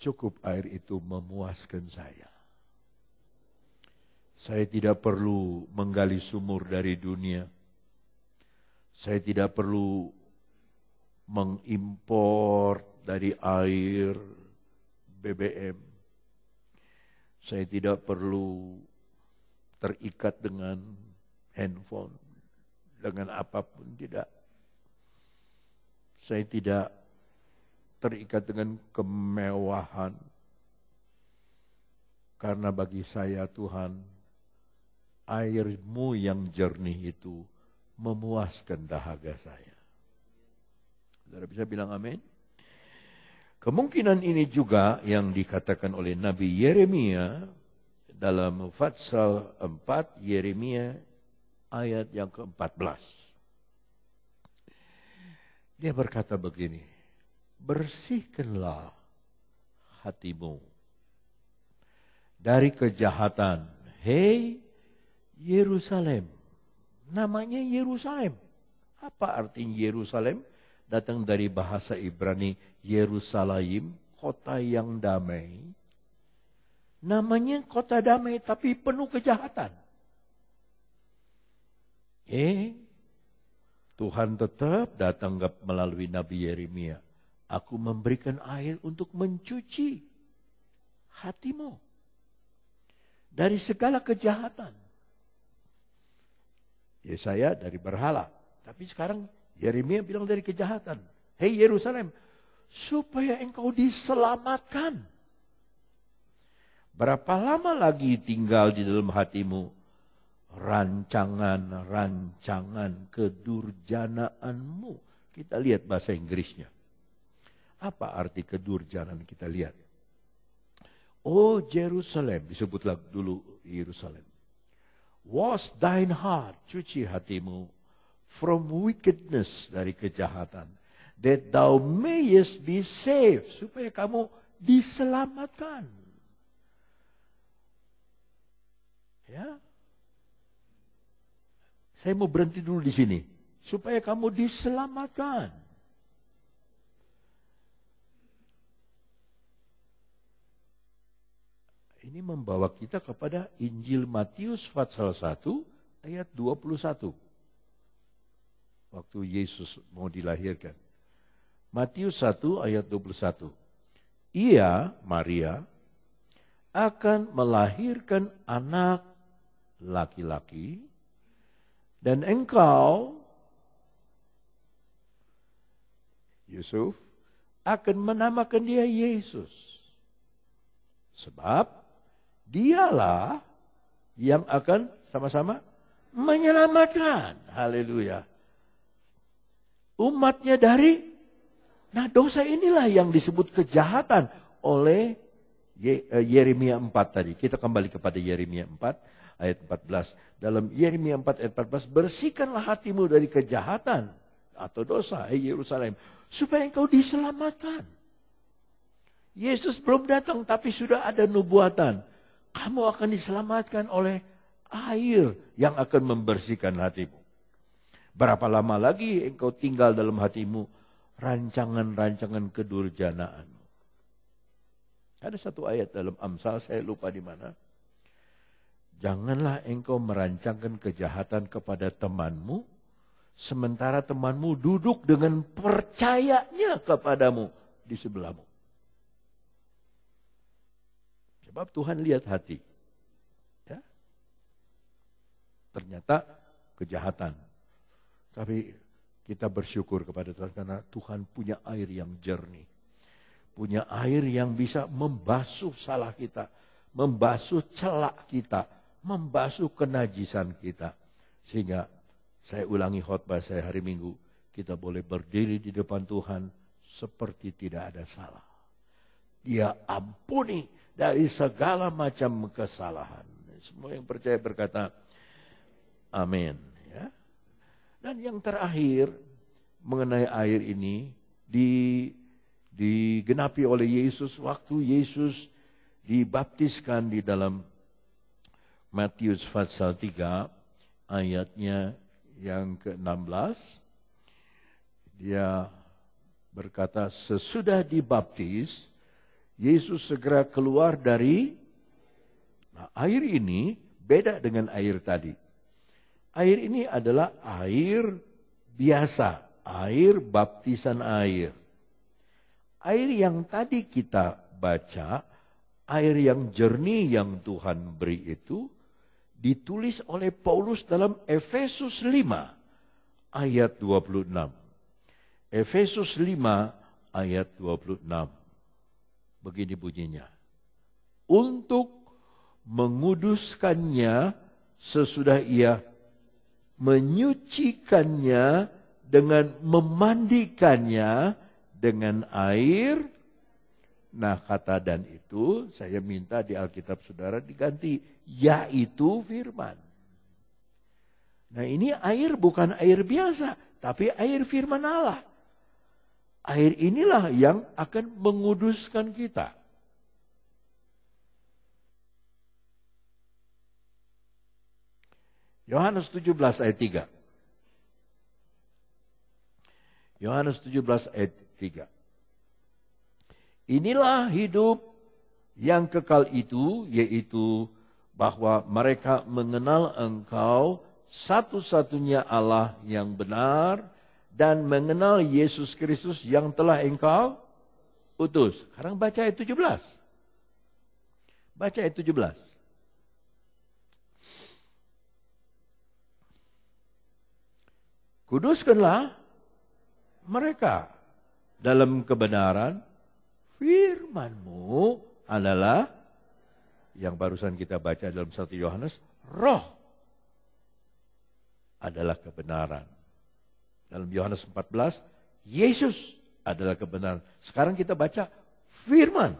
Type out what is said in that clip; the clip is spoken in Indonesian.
cukup air itu memuaskan saya. Saya tidak perlu menggali sumur dari dunia. Saya tidak perlu mengimpor dari air BBM. Saya tidak perlu terikat dengan handphone, dengan apapun, tidak. Saya tidak terikat dengan kemewahan. Karena bagi saya Tuhan, air-Mu yang jernih itu memuaskan dahaga saya. Saudara bisa bilang amin? Kemungkinan ini juga yang dikatakan oleh Nabi Yeremia dalam Fatsal 4, Yeremia ayat yang ke-14. Dia berkata begini, bersihkanlah hatimu dari kejahatan. Hei Yerusalem, namanya Yerusalem. Apa artinya Yerusalem? Datang dari bahasa Ibrani Yerusalem, kota yang damai. Namanya kota damai tapi penuh kejahatan. Tuhan tetap datang melalui Nabi Yeremia. Aku memberikan air untuk mencuci hatimu dari segala kejahatan. Yesaya dari berhala. Tapi sekarang Yeremia bilang dari kejahatan. Hei Yerusalem, supaya engkau diselamatkan. Berapa lama lagi tinggal di dalam hatimu rancangan-rancangan kedurjanaanmu? Kita lihat bahasa Inggrisnya. Apa arti kedurjanaan? Kita lihat. Oh Jerusalem, disebutlah dulu Yerusalem. Wash thine heart, cuci hatimu, from wickedness, dari kejahatan, that thou mayest be saved, supaya kamu diselamatkan. Ya, saya mau berhenti dulu di sini, supaya kamu diselamatkan. Ini membawa kita kepada Injil Matius pasal 1 ayat 21. Waktu Yesus mau dilahirkan. Matius 1 ayat 21. Ia, Maria, akan melahirkan anak laki-laki, dan engkau, Yusuf, akan menamakan dia Yesus. Sebab dialah yang akan sama-sama menyelamatkan. Haleluya. Umatnya dari, dosa inilah yang disebut kejahatan oleh Yeremia 4 tadi. Kita kembali kepada Yeremia 4 ayat 14. Dalam Yeremia 4 ayat 14, bersihkanlah hatimu dari kejahatan atau dosa, hai Yerusalem, supaya engkau diselamatkan. Yesus belum datang tapi sudah ada nubuatan. Kamu akan diselamatkan oleh air yang akan membersihkan hatimu. Berapa lama lagi engkau tinggal dalam hatimu rancangan-rancangan kedurjanaanmu. Ada satu ayat dalam Amsal, saya lupa di mana. Janganlah engkau merancangkan kejahatan kepada temanmu, sementara temanmu duduk dengan percayanya kepadamu di sebelahmu. Sebab Tuhan lihat hati. Ya. Ternyata kejahatan. Tapi kita bersyukur kepada Tuhan karena Tuhan punya air yang jernih. Punya air yang bisa membasuh salah kita. Membasuh celak kita. Membasuh kenajisan kita. Sehingga saya ulangi khotbah saya hari Minggu. Kita boleh berdiri di depan Tuhan seperti tidak ada salah. Dia ampuni dari segala macam kesalahan. Semua yang percaya berkata, amin. Ya. Dan yang terakhir, mengenai air ini, digenapi oleh Yesus waktu Yesus dibaptiskan di dalam Matius pasal 3, ayatnya yang ke-16. Dia berkata, sesudah dibaptis, Yesus segera keluar dari air ini beda dengan air tadi. Air ini adalah air biasa, air baptisan air. Air yang tadi kita baca, air yang jernih yang Tuhan beri itu, ditulis oleh Paulus dalam Efesus 5 ayat 26. Efesus 5 ayat 26. Begini bunyinya. Untuk menguduskannya sesudah ia menyucikannya dengan memandikannya dengan air. Nah, kata dan itu saya minta di Alkitab saudara diganti, yaitu firman. Nah, ini air bukan air biasa, tapi air firman Allah. Air inilah yang akan menguduskan kita. Yohanes 17 ayat 3. Yohanes 17 ayat 3. Inilah hidup yang kekal itu, yaitu bahwa mereka mengenal Engkau satu-satunya Allah yang benar dan mengenal Yesus Kristus yang telah Engkau utus. Sekarang baca ayat 17. Baca ayat 17. Kuduskanlah mereka dalam kebenaran, firman-Mu adalah, yang barusan kita baca dalam 1 Yohanes, roh adalah kebenaran. Dalam Yohanes 14, Yesus adalah kebenaran. Sekarang kita baca firman